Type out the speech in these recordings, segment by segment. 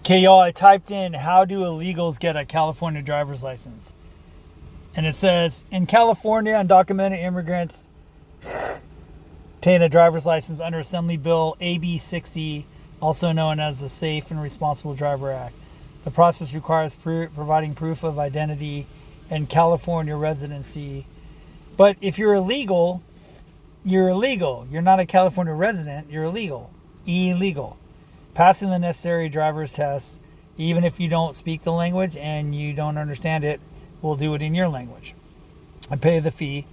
Okay, y'all, I typed in how do illegals get a California driver's license? And it says in California, undocumented immigrants obtain a driver's license under Assembly Bill AB 60, also known as the Safe and Responsible Driver Act. The process requires providing proof of identity and California residency. But if you're illegal, you're illegal. You're not a California resident, you're illegal. Illegal. Passing the necessary driver's test, even if you don't speak the language and you don't understand it, we'll do it in your language and pay the fee.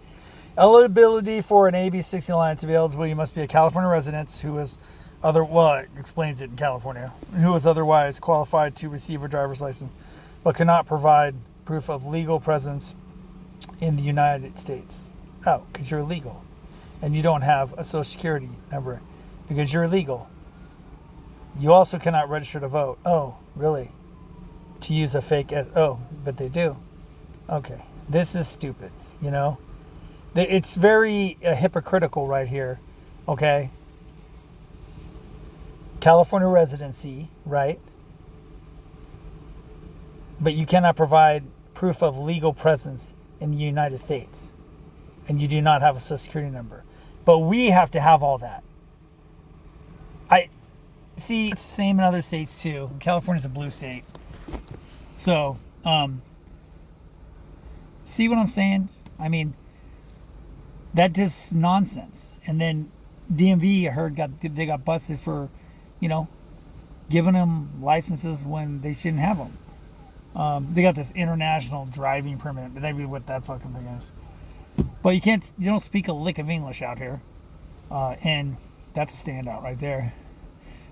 Eligibility for an AB 60 line to be eligible, you must be a California resident who is it explains it in California, who is otherwise qualified to receive a driver's license, but cannot provide proof of legal presence in the United States. Oh, because you're illegal. And you don't have a social security number because you're illegal. You also cannot register to vote. Oh, really? To use a fake, but they do. Okay. This is stupid, you know? It's very hypocritical right here, okay? California residency, right? But you cannot provide proof of legal presence in the United States. And you do not have a social security number. But we have to have all that. I see it's the same in other states too. California's a blue state. So, see what I'm saying? I mean, that just nonsense. And then DMV, I heard, they got busted for, giving them licenses when they shouldn't have them. They got this international driving permit, but maybe what that fucking thing is. But you don't speak a lick of English out here. And that's a standout right there.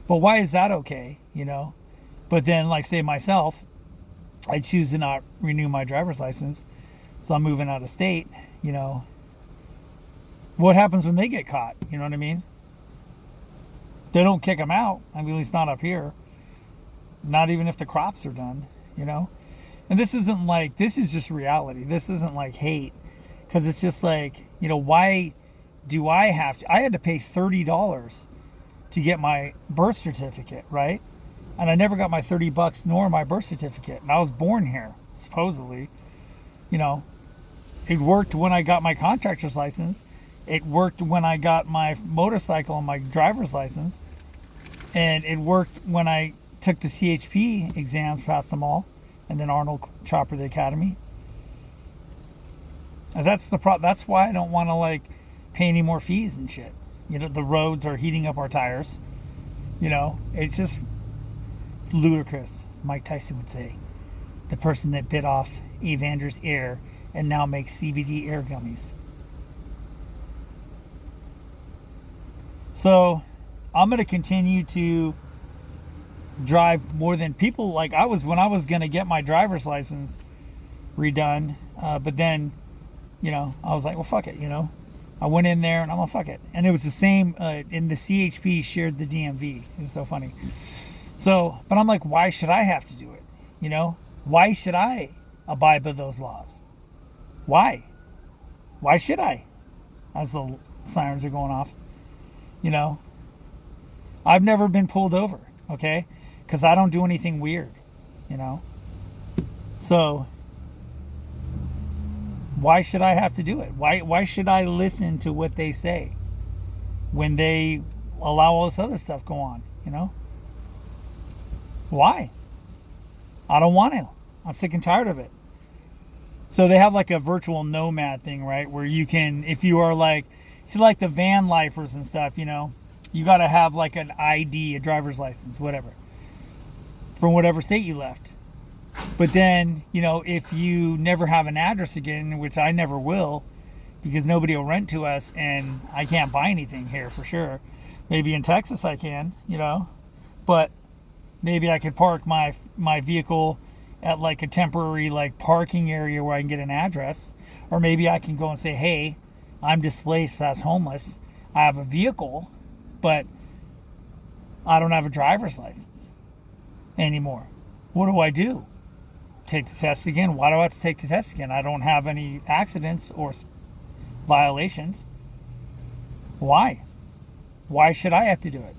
But why is that okay, But then, like, say myself, I choose to not renew my driver's license, so I'm moving out of state, What happens when they get caught? You know what I mean? They don't kick them out. I mean, at least not up here. Not even if the crops are done, And this is just reality. This isn't like hate. Because it's just like, why do I had to pay $30 to get my birth certificate, right? And I never got my $30 nor my birth certificate. And I was born here, supposedly. It worked when I got my contractor's license. It worked when I got my motorcycle and my driver's license. And it worked when I took the CHP exams, passed them all. And then Arnold Chopper, the Academy. And that's why I don't want to pay any more fees and shit. The roads are heating up our tires. It's ludicrous, as Mike Tyson would say. The person that bit off Evander's ear and now makes CBD air gummies. So I'm going to continue to drive more than people when I was going to get my driver's license redone. But then, I was like, well, fuck it, I went in there and I'm like, fuck it. And it was the same in the CHP shared the DMV. It's so funny. So, but I'm like, why should I have to do it? Why should I abide by those laws? Why? Why should I? As the sirens are going off. I've never been pulled over, okay? Because I don't do anything weird, So, why should I have to do it? Why should I listen to what they say when they allow all this other stuff go on, Why? I don't want to. I'm sick and tired of it. So they have a virtual nomad thing, right? Where you can, if you are the van lifers and stuff, you got to have an ID, a driver's license, whatever, from whatever state you left. But then, if you never have an address again, which I never will, because nobody will rent to us and I can't buy anything here for sure. Maybe in Texas I can, but maybe I could park my vehicle at a temporary parking area where I can get an address. Or maybe I can go and say, hey, I'm displaced as homeless. I have a vehicle, but I don't have a driver's license anymore. What do I do? Take the test again? Why do I have to take the test again? I don't have any accidents or violations. Why? Why should I have to do it?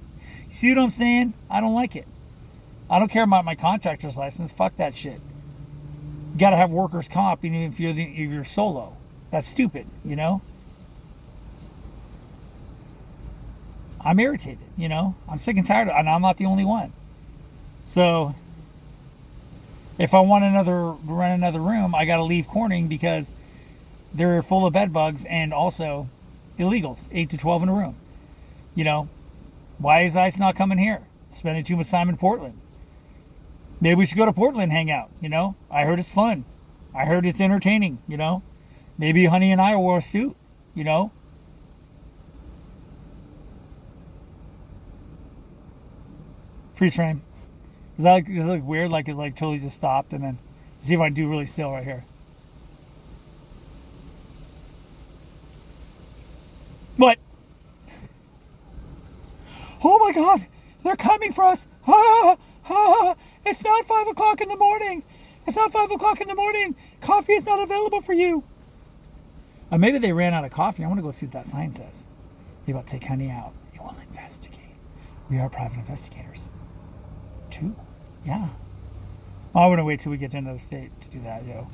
See what I'm saying? I don't like it. I don't care about my contractor's license. Fuck that shit. You got to have workers' comp even if you're solo. That's stupid, you know? I'm irritated, you know? I'm sick and tired, and I'm not the only one. So, if I want rent another room, I got to leave Corning because they're full of bed bugs and also illegals, 8 to 12 in a room. You know, why is ICE not coming here? Spending too much time in Portland. Maybe we should go to Portland and hang out, you know? I heard it's fun. I heard it's entertaining, you know? Maybe Honey and I will wear a suit, you know? Freeze frame. Does that look weird? Like it totally just stopped, and then see if I do really still right here. What? Oh my God! They're coming for us! Ah! Ah! It's not 5 o'clock in the morning. It's not 5 o'clock in the morning. Coffee is not available for you. Maybe they ran out of coffee. I want to go see what that sign says. Maybe I'll take Honey out. You will investigate. We are private investigators. 2? Yeah. I want to wait till we get to another state to do that, yo.